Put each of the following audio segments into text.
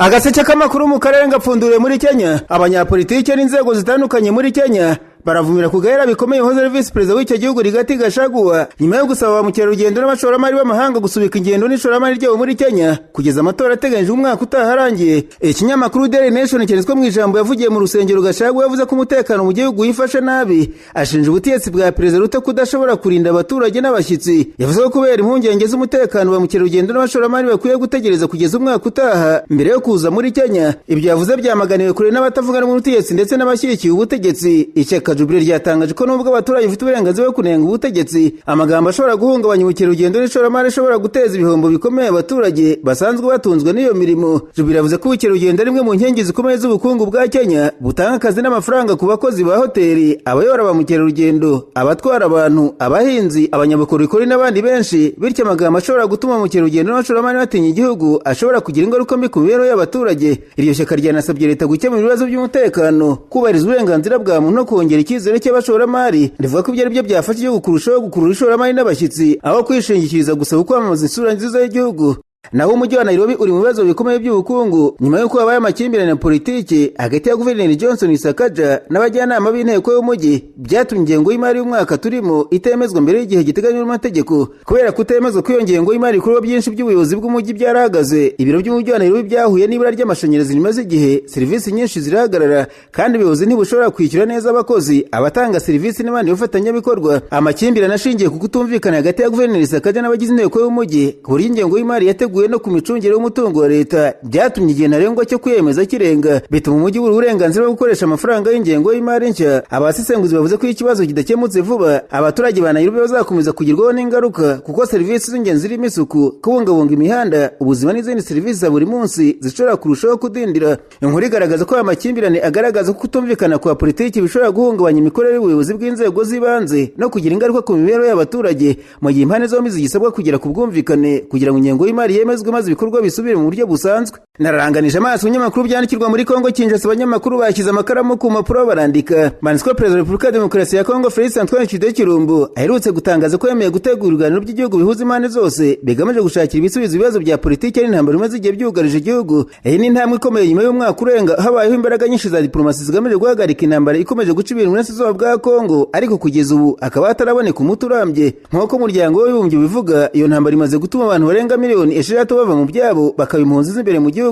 Agaseke k'amakuru mu karere gapfunduriye muri Kenya. Abanyapolitike n'inzego zitandukanye muri Kenya baravumira kugahera bikomeye hoze Visi Perezida w'icyo gihugu Rigathi Gachagua nyuma yo gusaba ba mukerarugendo n'abashoramari b'amahanga gusubika ingendo n'ishoramari ryabo muri Kenya kugeza amatora ateganyije umwaka utaharangiye. Ikinyamakuru Daily Nation cyanditswe mu ijambo yavugiye mu rusengero Gachagua yavuze ko umutekano mu gihugu wifashe nabi, ashinja ubutegetsi bwa Perezida Ruto kudashobora kurinda abaturage n'abashyitsi. Yavuze ko kubera impungenge z'umutekano ba mukerarugendo n'abashoramari bakwiye gutegereza kugeza umwaka utaha mbere yo kuza muri Kenya. Ibyo yavuze byamaganiwe kure n'abatavuga n'ubutegetsi ndetse n'abashyigikiye ubutegetsi. Jubilee ryatangaje ko nubwo abaturage bafite uburenganzira bwo kunenga ubutegetsi, amagambo ashobora guhungabanya ubukerarugendo n'ishoramari ashobora guteza ibihombo bikomeye abaturage basanzwe batunzwe n'iyo mirimo. Jubilee yavuze ko ubukerarugendo ari imwe mu nkingi zikomeye z'ubukungu bwa Kenya, butanga akazi n'amafaranga ku bakozi ba hoteli, abayobora ba mukerarugendo, abatwara abantu, abahinzi, abanyabukorikori n'abandi benshi. Bityo amagambo ashobora gutuma mukerarugendo n'abashoramari batinya igihugu ashobora kugira ingaruka mbi ku mibereho y'abaturage. Iryo shyaka ryanasabye leta gukemura ibibazo by'umutekano, kubahiriza uburenganzira bwa muntu no kongera icyizere cy'abashoramari. Rivuga ko ibyo ari byo byafasha igihugu kurushaho gukurura ishoramari n'abashyitsi aho kwishingikiriza gusa ku kwamamaza isura nziza y'igihugu. Naho umujyi wa Nairobi uri mu bibazo bikomeye by'ubukungu nyuma y'uko habaye amakimbirane ya politiki hagati ya Guverineri Johnson Sakaja n'abajyanama b'inteko y'umujyi, byatumye ingengo y'imari y'umwaka turimo itemezwa mbere y'igihe giteganyijwe n'amategeko. Kubera kutemezwa kw'iyo ngengo y'imari, ibikorwa byinshi by'ubuyobozi bw'umujyi byarahagaze. Ibiro by'umujyi wa Nairobi byahuye n'ibura ry'amashanyarazi rimaze igihe, serivisi nyinshi zirahagarara kandi ubuyobozi ntibushobora kwishyura neza abakozi, abatanga serivisi n'abandi bafatanyabikorwa. Amakimbirane ashingiye ku kutumvikana hagati ya Guverineri Sakaja n'abagize inteko y'umujyi ku buryo ingengo y'imari yateguwe no ku micungire y'umutungo wa leta byatumye igihe ntarengwa cyo kwiyemeza kirenga, bituma umujyi buri uburenganzira bwo gukoresha amafaranga y'ingengo y'imari nshya. Abasesenguzi bavuze ko ikibazo kidakemutse vuba, abaturage ba Nairobi bazakomeza kugerwaho n'ingaruka kuko serivisi z'ingenzi zirimo isuku, kubungabunga imihanda, ubuzima n'izindi serivisi za buri munsi zishobora kurushaho kudindira. Inkuru igaragaza ko amakimbirane agaragaza ko kutumvikana kwa politiki bishobora guhungabanya imikorere y'ubuyobozi bw'inzego z'ibanze no kugira ingaruka ku mibereho y'abaturage, mu gihe impande zombi zigisabwa kugera ku bwumvikane kugira ngo ingengo y'imari yemezwe maze ibikorwa bisubire mu buryo busanzwe. Nararanganije amaso ibinyamakuru byandikirwa muri Kongo Kinshasa. Abanyamakuru bashyize amakaramu ku mpapuro barandika. Banditse ko Perezida wa Repubulika ya Demokarasi ya Kongo Felix Antoine Tshisekedi aherutse gutangaza ko yemeye gutegura ibiganiro by'igihugu bihuza impande zose bigamije gushakira ibisubizo ibibazo bya politiki n'intambara bimaze igihe byugarije igihugu. Iyi ni intambwe ikomeye nyuma y'umwaka urenga habayeho imbaraga nyinshi za diplomasi zigamije guhagarika intambara ikomeje guca ibintu n'asizoba bwa Kongo, ariko kugeza ubu akaba hataraboneka umuti urambye. Nk'uko umuryango w'abibumbye bivuga, iyo ntambara imaze gutuma abantu barenga miliyoni 6 bava mu byabo bakaba impunzi z'imbere mu gihugu.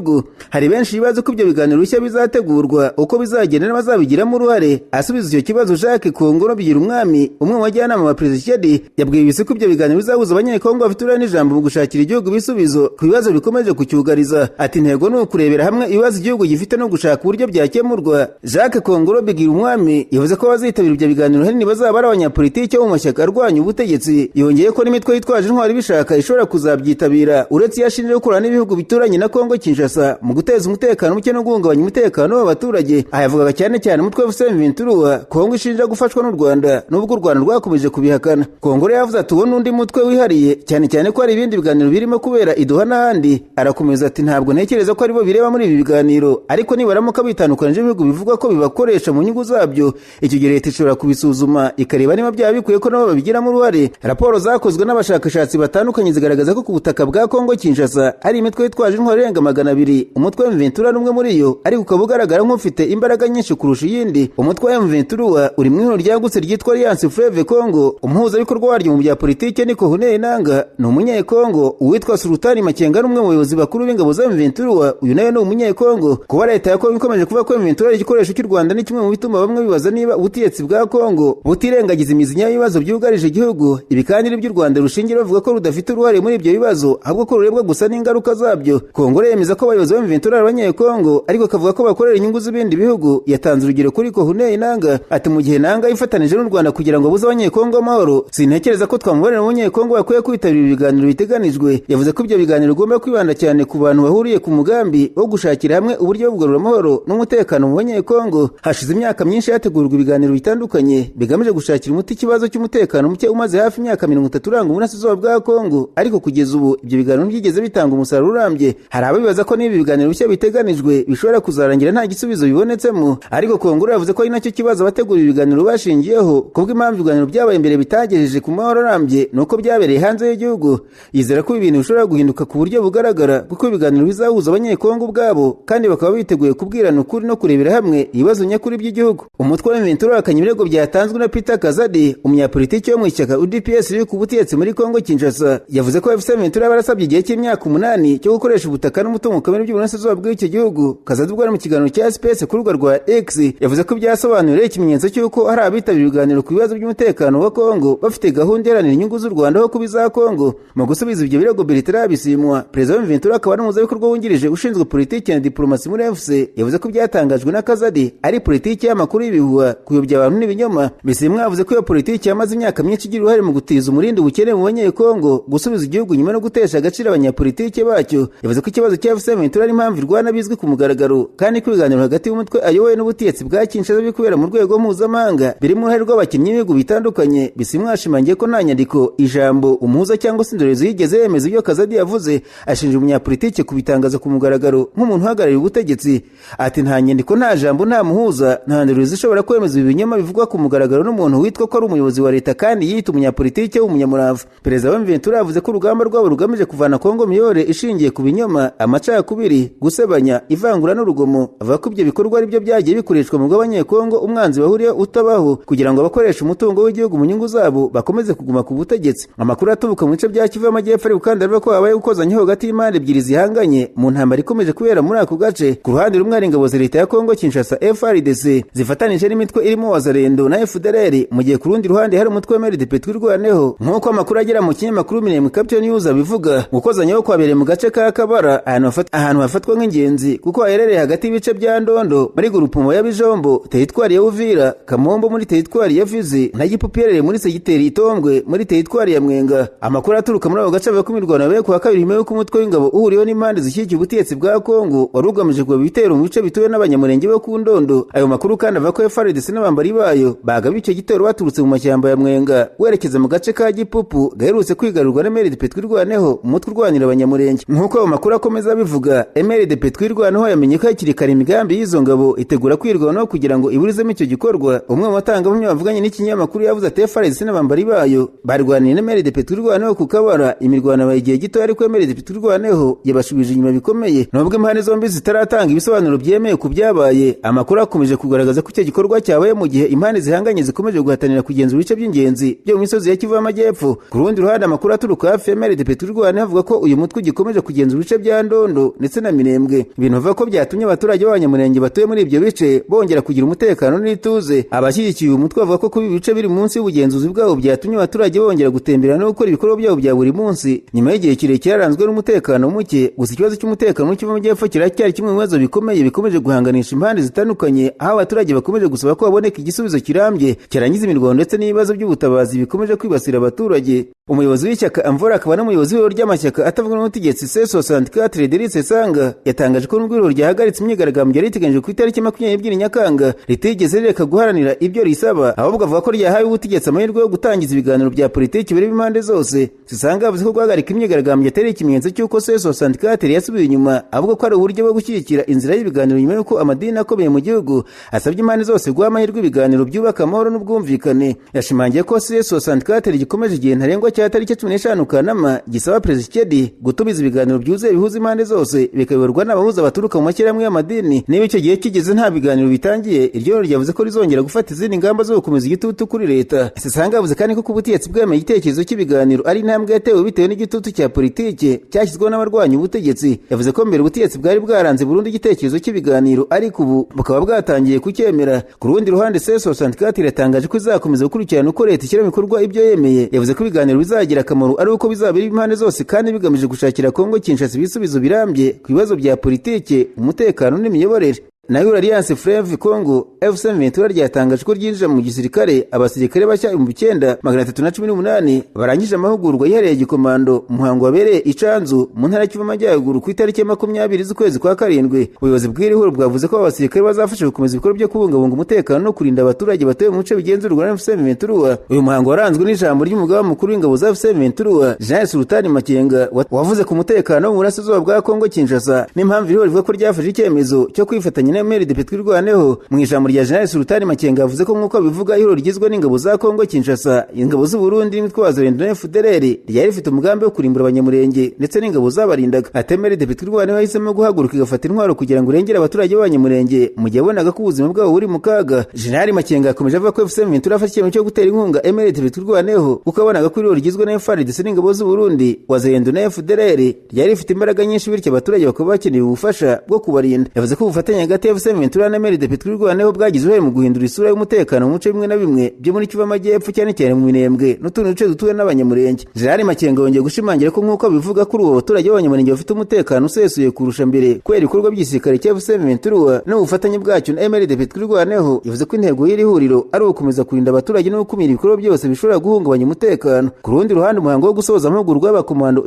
Hari benshi bibaza ko ibyo biganiro bishya bizategurwa uko bizagenda n'abazabigiramo uruhare. Asubiza icyo kibazo, Jacques Kongoro bigira umwami, umwe mu bajyanama ba Perezida Tshisekedi, yabwiye ibisi ko ibyo biganiro bizahuza abanyekongo bafite uruhare n'ijambo mu gushakira igihugu ibisubizo ku bibazo bikomeje kucyugariza. Ati intego ni ukurebera hamwe ibibazo igihugu gifite no gushaka uburyo byakemurwa. Jacques Kongoro bigira umwami yavuze ko abazitabira ibyo biganiro hanini bazaba ari abanyapolitiki bo mu mashyaka arwanya ubutegetsi. Yongeye ko n'imitwe yitwaje intwari bishaka ishobora kuzabyitabira, uretse yashinje gukorana n'ibihugu bituranye na Kongo Kinshasa mu guteza umutekano muke no guhungabanya umutekano w'abaturage. Ayavugaga cyane cyane umutwe wa M23 Kongo ishinja gufashwa n'u Rwanda, nubwo u Rwanda rwakomeje kubihakana. Kongoro yavuze ati uwo n'undi mutwe wihariye, cyane cyane ko hari ibindi biganiro birimo kubera Idoha n'ahandi. Arakomeza ati ntabwo ntekereza ko aribo bireba muri ibi biganiro, ariko nibaramuka bitandukanije ibihugu bivugwa ko bibakoresha mu nyungu zabyo, icyo gihe leta ishobora kubisuzuma ikareba niba byaba bikwiye ko nabo babigiramo uruhare. Raporo zakozwe n'abashakashatsi batandukanye zigaragaza ko ku butaka bwa Kongo Kinshasa hari imitwe yitwaje intwari irenga 200. Umutwe wa M23 n'umwe muri yo, ariko ukaba ugaragara nk'ufite imbaraga nyinshi kurusha iyindi. Umutwe wa M23 uri mu ihuriro ryagutse ryitwa Alliance Fleuve Congo. Umuhuzabikorwa waryo mu bya politiki ni Corneille Nangaa, ni umunyekongo. Uwitwa Sultani Makenga n'umwe mu bayobozi bakuru b'ingabo za M23, uyu nawe ni umunyekongo. Kuba leta ya Kongo ikomeje kuvuga ko M23 ari igikoresho cy'u Rwanda ni kimwe mu bituma bamwe bibaza niba ubutegetsi bwa Kongo butirengagiza imizi y'ibibazo byugarije igihugu. Ibi kandi by'u Rwanda rushingira bavuga ko rudafite uruhare muri ibyo bibazo, ahubwo ko rurebwa gusa n'ingaruka zabyo. Kongo yemeza ko abayobozi ba M23 ari abanyekongo, ariko akavuga ko bakorera inyungu z'ibindi bihugu. Yatanze urugero kuri Corneille Nangaa ati mu gihe Nangaa yifatanije n'u Rwanda kugira ngo buze abanyekongo amahoro, sintekereza ko twamubonera abanyekongo bakwiye kwitabira ibiganiro biteganijwe. Yavuze ko ibyo biganiro bigomba kwibanda cyane ku bantu bahuriye ku mugambi wo gushakira hamwe uburyo bwo kugarura amahoro n'umutekano mu banyekongo. Hashize imyaka myinshi hategurwa ibiganiro bitandukanye bigamije gushakira umuti ikibazo cy'umutekano muke umaze hafi imyaka 30 uranga uburasirazuba bwa Kongo, ariko kugeza ubu ibyo biganiro byigeze bitanga umusaruro urambye. Hari ababibaza ko n'ibi biganiro bishya biteganijwe bishobora kuzarangira nta gisubizo bibonetsemo, ariko Kongolo yavuze ko ari nacyo kibazo abategura ibiganiro bashingiyeho, kubwo impamvu ibiganiro byabaye imbere bitagejeje ku mahoro arambye nuko byabereye hanze y'igihugu. Yizera ko ibintu bishobora guhinduka ku buryo bugaragara, kuko ibiganiro bizahuza abanyekongo ubwabo kandi bakaba biteguye kubwirana ukuri no kurebera hamwe ibibazo nyakuri by'igihugu. Umutwe wa M23 wakanye ibirego byatanzwe na Peter Kazadi, umunyapolitiki wo mu ishyaka UDPS riri ku butegetsi muri Kongo Kinshasa. Yavuze ko M23 barasabye igihe cy'imyaka 8 cyo gukoresha ubutaka n'umutungo kamere by'uburasirazuba bw'iki gihugu. Kazadi ubwo mu kiganiro cya SPS ku rubuga rwa X yavuze ko byasobanuriye ikimenyetso cy'uko hari abitabira ibiganiro ku bibazo by'umutekano wa Kongo bafite gahunda iharanira inyungu z'u Rwanda ho kubiza Kongo. Mu gusubiza ibyo birego Bertrand Bisimwa, perezida wa M23 akaba ari umuhuzabikorwa wungirije ushinzwe politiki na diplomasi muri FC, yavuze ko byatangajwe na Kazadi ari politiki y'amakuru y'ibihuha, kuyobya abantu n'ibinyoma. Bisimwa yavuze ko iyo politiki yamaze imyaka myinshi igira uruhare mu gutiza umurindi ubukene mu banyekongo, gusubiza igihugu nyuma no gutesha agaciro abanyapolitiki bacyo. Yavuze ko ikibazo cya M23 ari impamvu irwana bizwi ku mugaragaro, kandi ko ibiganiro hagati y'umutwe ayoboye n'ubutegetsi bwa Kinshasa biri kubera mu rwego mpuzamahanga birimo uruhare rw'abakinnyi b'ibihugu bitandukanye. Bisimwa yashimangiye ko nta nyandiko, ijambo, umuhuza cyangwa se indorerezi yigeze yemeza ibyo Kazadi yavuze, ashinja umunyapolitiki kubitangaza ku mugaragaro nk'umuntu uhagarariye ubutegetsi. Ati nta nyandiko, nta jambo, nta muhuza, nta ndorerezi ishobora kwemeza ibi binyoma bivugwa ku mugaragaro n'umuntu witwa ko ari umuyobozi wa leta kandi yita umunyapolitiki w'umunyamurava. Perezida wa M23 yavuze ko urugamba rwabo rugamije kuvana Kongo miyore ishingiye ku binyoma, amacakubiri, gusebanya, ivangura n'urugomo. Avuga ko ibyo bikorwa ari byo byagiye bikoreshwa mu bw'abanyekongo umwanzi bahuriye utabaho, kugira ngo abakoresha umutungo w'igihugu mu nyungu zabo bakomeze kuguma ku butegetsi. Amakuru atubuka mu bice bya Kivu y'Amajyepfo ari gukandara ko habaye gukozanyaho hagati y'impande ebyiri zihanganye mu ntambara ikomeje kubera muri ako gace. Ku ruhande rumwe hari ingabo za leta ya Kongo Kinshasa FARDC zifatanije n'imitwe irimo Wazalendo na FDLR, mu gihe ku rundi ruhande hari umutwe wa MLDP twirwaneho. Nk'uko amakuru agera mu kinyamakuru Minembwe Capital News abivuga, gukozanyaho kwabereye mu gace ka Kabara, ahantu hafatwa nk'ingenzi kuko haherereye hagati y'ibice bya Ndondo muri Groupement ya Bijombo, teritwari ya Uvira, Kamombo muri teritwari ya Fizi na Gipupierere muri segiteri Itombwe muri teritwari ya Mwenga. Amakuru aturuka muri abo gace avuga ko imirwano yabaye ku wa kabiri nyuma y'uko umutwe w'ingabo uhuriyeho n'impande zishyigikiye ubutegetsi bwa Kongo wari ugamije kuba ibitero mu bice bituwe n'abanyamurenge bo ku Ndondo. Ayo makuru kandi avuga ko FARDC n'abambari bayo bagabye icyo gitero baturutse mu mashyamba ya Mwenga werekeza mu gace ka Gipupu gaherutse kwigarurwa na MLDP twirwaneho, umutwe urwanira abanyamurenge. Nk'uko ayo makuru akomeza bivuga, MLDP twirwaneho yamenye ko hakiri kare imigambi y'izo ngabo itegura kwirwanaho kugira ngo iburizemo icyo gikorwa. Umwe mu batangabuhamya bavuganye n'ikinyamakuru yavuze ati FARDC n'abambari bayo barwaniye na MLDP twirwaneho ku Kabara. Imirwano yabaye igihe gito, ariko MLDP twirwaneho yabashubije inyuma bikomeye. Nubwo impande zombi zitaratanga ibisobanuro byemeye ku byabaye, amakuru akomeje kugaragaza ko icyo gikorwa cyabaye mu gihe impande zihanganye zikomeje guhatanira kugenzura ibice by'ingenzi byo mu misozi ya Kivu y'Amajyepfo. Ku rundi ruhande amakuru aturuka hafi ya MLDP twirwaneho avuga ko uyu mutwe gikomeje kugenzura ibice bya Ndondo ndetse na Minembwe, ibintu bivuga ko byatumye abaturage b'abanyamurenge batuye muri ibyo bice bongera kugira umutekano n'ituze. Abashyigikiye uyu mutwe bavuga ko kuba ibice biri munsi y'ubugenzuzi bwabo byatumye abaturage bongera gutembera no gukora ibikorwa byabo bya buri munsi nyuma y'igihe kirekire yaranzwe n'umutekano muke. Gusa ikibazo cy'umutekano muke mu Majyepfo kiracyari kimwe mu bibazo bikomeye bikomeje guhanganisha impande zitandukanye, aho abaturage bakomeje gusaba ko haboneka igisubizo kirambye kirangiza imirwano ndetse n'ibibazo by'ubutabazi bikomeje kwibasira abaturage. Umuyobozi w'ishyaka Amvora akaba n'umuyobozi w'ihuriro ry'amashyaka atavuga n'ubutegetsi C64 Delice Sanga yatangaje ko n'ubwo ihuriro ryahagaritse imyigaragambyo yari iteganyijwe ku itariki 22 Nyakanga ritigeze rireka guharanira ibyo risaba, ahubwo avuga ko ryahawe ubutegetsi amahirwe yo gutangiza ibiganiro bya politiki biri impande zose. Sanga yavuze ko guhagarika imyigaragambyo atari ikimenyetso cy'uko C64 yasubiye inyuma, ahubwo ko ari uburyo bwo gushyigikira inzira y'ibiganiro nyuma y'uko amadini akomeye mu gihugu asabye impande zose guha amahirwe ibiganiro byubaka amahoro n'ubwumvikane. Yashimangiye ko C64 gikomeje igihe ntarengwa cya tariki 15 Kanama gisaba Perezida Tshisekedi gutumiza ibiganiro byuzuye bihuza impande zose bikayoborwa n'abahuza baturuka mu mashyirahamwe y'amadini. Niba icyo gihe kigeze nta biganiro bitangiye, iryo ryavuze ko rizongera gufata izindi ngamba zo gukomeza igitutu kuri leta. Sanga yavuze kandi ko ubutegetsi bwemeye igitekerezo cy'ibiganiro ari intambwe yatewe bitewe n'igitutu cya politike cyashyizweho n'abarwanya ubutegetsi. Yavuze ko mbere ubutegetsi bwari bwaranze burundu igitekerezo cy'ibiganiro, ariko ubu bukaba bwatangiye kucyemera. Ku rundi ruhande C64 iratangaje ko izakomeza gukurikirana uko leta ishyira mu bikorwa ibyo yemeye. Yavuze ko ibiganiro bizagira akamaro ari uko bizabira impande zose kandi bigamije gushakira Kongo Kinshasa ibisubizo birambye ku bibazo bya politike, umutekano n'imiyoborere. nayo Alliance Fleuve Congo FC23 ryatangaje ko ryinjira mu gisirikare abasirikare bashya 9318 barangije amahugurwa yihariye gikomando umuhango wabereye Icanzu mu ntara y'Kivu Amajyaruguru ku itariki 20 z'ukwezi kwa karindwi. Ubuyobozi bw'irihuro bwavuze ko abasirikare bazafasha gukomeza ibikorwa byo kubungabunga umutekano no kurinda abaturage batuye mu bice bigenzurwa na FC23. Uyu muhango waranzwe n'ijambo ry'umugaba mukuru w'ingabo za FC23 Jean Sultani Makenga wavuze ku mutekano mu burasirazuba bwa Kongo Kinshasa n'impamvu irihuro rivuga ko ryafashe icyemezo cyo kwifatanya na MLDP twirwaneho. Mu ijambo rya Jean Sultani Makenga yavuze ko nk'uko bivuga ihuriro rigizwe n'ingabo za Kongo Kinshasa, ingabo z'u Burundi n'imitwe wazarendo na FDLR ryari rifite umugambi wo kurimbura abanyamurenge ndetse n'ingabo zabarindaga. MLDP twirwaneho yahisemo guhaguruka igafata intwaro kugira ngo irengere abaturage b'abanyamurenge mu gihe abonaga ko ubuzima bwabo buri mu kaga. General Makenga akomeje avuga ko FC23 afashe icyemezo cyo gutera inkunga MLDP twirwaneho kuko abonaga ko ihuriro rigizwe na FARDC n'ingabo z'u Burundi wazarendo na FDLR ryari rifite imbaraga nyinshi bityo abaturage bakaba bakeneye ubufasha bwo kubarinda. Yavuze ko ubufatanye hagati ya FC23 na MLDP twirwaneho bwagize uruhare mu guhindura isura y'umutekano mu bice bimwe na bimwe byo muri Kivu Amajyepfo cyane cyane mu Minembwe n'utundi duce dutuwe n'abanyamurenge. General Makenga yongeye gushimangira ko nk'uko bivuga kuri uwo baturage b'abanyamurenge bafite umutekano usesuye kurusha mbere kubera ibikorwa by'igisirikare cya FC23 n'ubufatanye bwacyo na MLDP twirwaneho. Yavuze ko intego y'iri huriro ari ugukomeza kurinda abaturage no gukumira ibikorwa byose bishobora guhungabanya umutekano. Ku rundi ruhande umuhango wo gusoza amahugurwa y'abakomando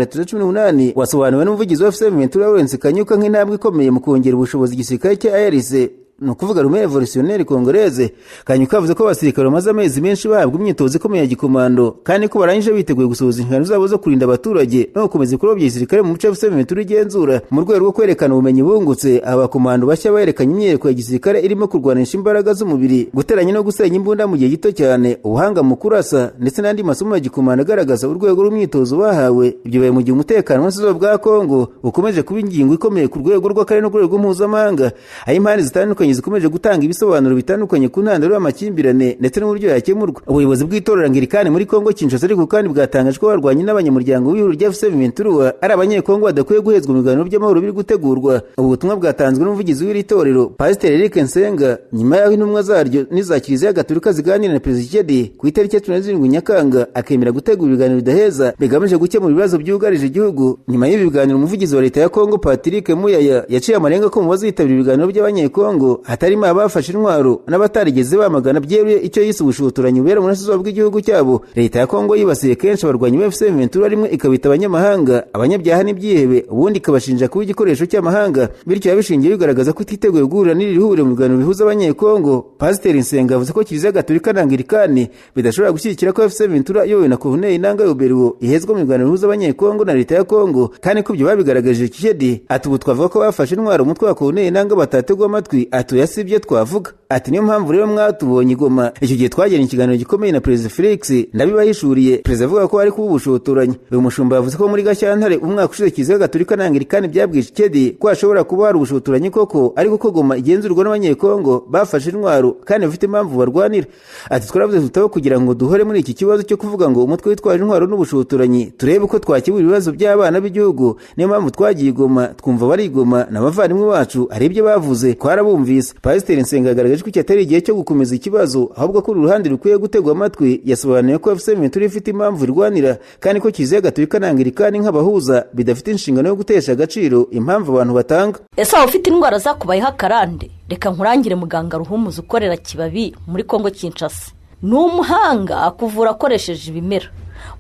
9318 wasobanuwe n'umuvugizi wa FC23 Lawrence Kanyuka nk'intambwe ikomeye mu kongera ubushobozi igisirikare cya ARC no kuvuga Armée Révolutionnaire Congolaise. Kanyuka avuze ko abasirikare bamaze amezi menshi bahabwa imyitozo ikomeye ya gikomando kandi ko barangije biteguye gusohoza inshingano zabo zo kurinda abaturage no gukomeza ibikorwa by'igisirikare mu bice FC23 igenzura. Mu rwego rwo kwerekana ubumenyi bungutse, abakomando bashya berekanye imyereko ya gisirikare irimo kurwanisha imbaraga z'umubiri, guteranya no gusenya imbunda mu gihe gito cyane, ubuhanga mu kurasa ndetse n'andi masomo ya gikomando agaragaza urwego rw'imyitozo bahawe. Ibyo bibaye mu gihe umutekano w'uburasirazuba bwa Kongo ukomeje kuba ingingo ikomeye ku rwego rw'akarere no ku rwego mpuzamahanga, aho impande zitandukanye zikomeje gutanga ibisobanuro bitandukanye ku ntandaro y'amakimbirane ndetse n'uburyo yakemurwa. Ubuyobozi bw'itorero Anglikani muri Kongo Kinshasa ariko kandi bwatangaje ko barwanye n'abanyamuryango w'ihuriro rya FC23 ari abanyekongo badakwiye guhezwa mu biganiro by'amahoro biri gutegurwa. Ubu butumwa bwatanzwe n'umuvugizi w'iri torero Pastor Eric Nsenga nyuma y'aho intumwa zaryo n'iza Kiliziya Gatolika ziganira na Perezida Tshisekedi ku itariki 17 Nyakanga akemera gutegura ibiganiro bidaheza bigamije gukemura ibibazo byugarije igihugu. Nyuma y'ibi biganiro umuvugizi wa leta ya Kongo Patrick Muyaya yaciye amarenga ko mu bazitabira ibiganiro by'abanyekongo hatarimo abafashe intwaro n'abatarigeze bamagana byeruye icyo yise ubushotoranyi bubera mu burasirazuba bw'igihugu cyabo. Leta ya Kongo yibasiye kenshi abarwanyi ba FC23 rimwe ikabita abanyamahanga abanyabyaha n'ibyihebe, ubundi ikabashinja kuba igikoresho cy'amahanga, bityo yabishingiye bigaragaza ko ititeguye guhura n'iri huriro mu biganiro bihuza abanyekongo. Pastor Nsenga avuze ko Kiliziya Gatolika na Anglikani bidashobora gushyigikira ko FC23 yowe na Corneille Nangaa Yoberiwo ihezwa mu biganiro bihuza abanyekongo na leta ya Kongo, kandi ko ibyo babigaragaje Tshisekedi. Ati ubu twavuga ko bafashe intwaro umutwe wa Corneille Nangaa batategwa amatwi, atuyasibye twavuga. Ati niyo mpamvu rero mwatubonye Goma. Icyo gihe twagiranye ikiganiro gikomeye na Perezida Felix ndabibahishuriye. Perezida avuga ko ari kuba ubushotoranyi. Uyu mushumba yavuze ko muri Gashyantare umwaka ushize Kiliziya Gatolika na Anglikani byabwiye Tshisekedi ko ashobora kuba hari ubushotoranyi koko, ariko ko Goma igenzurwa n'abanyekongo bafashe intwaro kandi bafite impamvu barwanira. Ati twaravuze tutabo kugira ngo duhore muri iki kibazo cyo kuvuga ngo umutwe witwaje intwaro n'ubushotoranyi, turebe uko twakibura ibibazo by'abana b'igihugu. Niyo mpamvu twagiye Goma, twumva bari Goma n'abavandimwe bacu ari ibyo bavuze twarabumvise. Pastor Nsenga yagaragaje ko cyatari igihe cyo gukomeza ikibazo, ahubwo ko uruhande rukwiye gutegwa amatwi. Yasobanuye ko FC23 ifite impamvu irwanira kandi ko Kiliziya Gatolika na Anglikani nk'abahuza bidafite inshingano yo gutesha agaciro impamvu abantu batanga. Ese aho ufite indwara zakubayeho akarande, reka nkurangire muganga Ruhumuza ukorera Kibabi muri Kongo Kinshasa. Ni umuhanga akuvura akoresheje ibimera.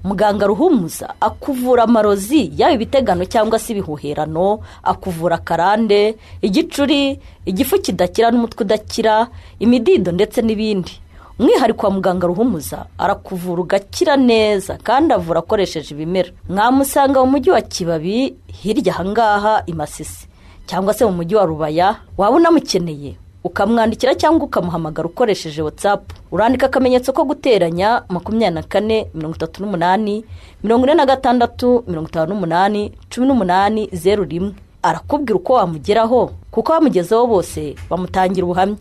Muganga Ruhumuza akuvura amarozi yaba ibitegano cyangwa se ibihuherano, akuvura karande, igicuri, igifu kidakira n'umutwe udakira, imidido ndetse n'ibindi. Umwihariko wa muganga Ruhumuza arakuvura ugakira neza kandi avura akoresheje ibimera. Mwamusanga mu mujyi wa Kibabi hirya hangaha i Masisi cyangwa se mu mujyi wa Rubaya. Waba unamukeneye ukamwandikira cyangwa ukamuhamagara ukoresheje WhatsApp. Urandika akamenyetso ko guteranya 24 38 46 58 18 arakubwira uko wamugeraho, kuko bamugezeho bose bamutangira ubuhamya.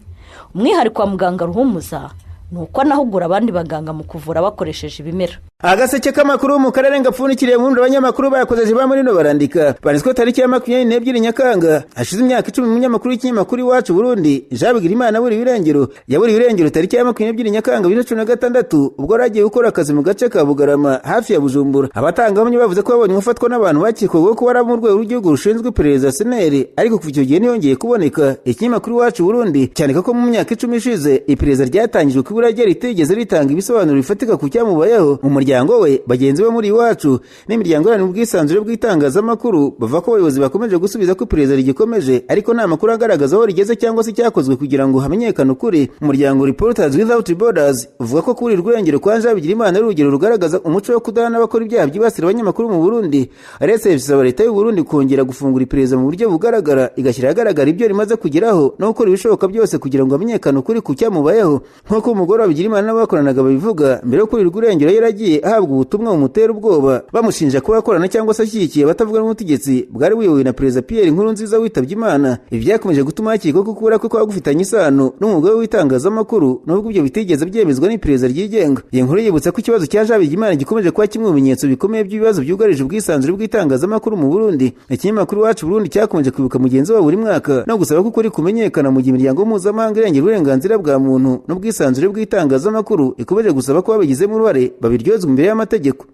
Umwihariko wa muganga Ruhumuza nuko anahugura abandi baganga mu kuvura bakoresheje ibimera. agaseke k'amakuru mu karere gapfundikiriye mu rundi abanyamakuru bakozeje ba muri no barandika banditswe tariki ya 22 Nyakanga hashize imyaka 10 umunyamakuru w'ikinyamakuru Iwacu Burundi Jean Bigirimana buri birengero yaburi birengero tariki ya 22 Nyakanga 2016 ubwo ragiye gukora akazi mu gace ka Bugarama hafi ya Bujumbura abatangahamye bavuze ko babonye ufatwa n'abantu bakikogwe ko bara mu rwego rw'igihugu rushinzwe iperereza SNL ariko kuva icyo gihe ntiyongeye kuboneka. Ikinyamakuru Iwacu Burundi cyane ko mu myaka 10 ishize iperereza ryatangijwe ku burage ritegeze ritanga ibisobanuro bifatika ku cyamubayeho mu muryango we bagenzi be muri Iwacu n'imiryango y'abantu bw'isanzure bw'itangazamakuru bava ko abayobozi bakomeje gusubiza ko iperereza rigikomeje ariko nta makuru agaragaza aho rigeze cyangwa se cyakozwe kugira ngo hamenyekane ukuri. Umuryango Reporters Without Borders uvuga ko kuri rwengero kwa Jean Bigirimana ari urugero rugaragaza umuco wo kudahana abakora ibyaha byibasira abanyamakuru mu Burundi. Aretse bisaba leta y'u Burundi kongera gufungura iperereza mu buryo bugaragara igashyira agaragara ibyo rimaze kugeraho no gukora ibishoboka byose kugira ngo hamenyekane ukuri ku cyamubayeho nk'uko umugore wa Bigirimana n'abakoranaga babivuga mbere yo kuri rwengero yaragiye ahabwa ubutumwa bumutera ubwoba bamushinja kuba akorana cyangwa se ashyigikiye abatavuga n'ubutegetsi bwari buyobowe na Perezida Pierre Nkurunziza witabye Imana. Ibi byakomeje gutuma hakekwa ko kubura ko gufitanye isano n'umugabo w'itangazamakuru nubwo ibyo bitigeze byemezwa n'iperereza ryigenga. Iyi nkuru yibutsa ko ikibazo cya Jean Bigirimana gikomeje kuba kimwe mu bimenyetso bikomeye by'ibibazo byugarije ubwisanzure bw'itangazamakuru mu Burundi. Ikinyamakuru Iwacu Burundi cyakomeje kwibuka mugenzi wa buri mwaka no gusaba ko ukuri kumenyekana mu gihe imiryango mpuzamahanga irengera uburenganzira bwa muntu n'ubwisanzure bw'itangazamakuru ikomeje gusaba ko babigizemo uruhare babiryozwa imbere y'amategeko.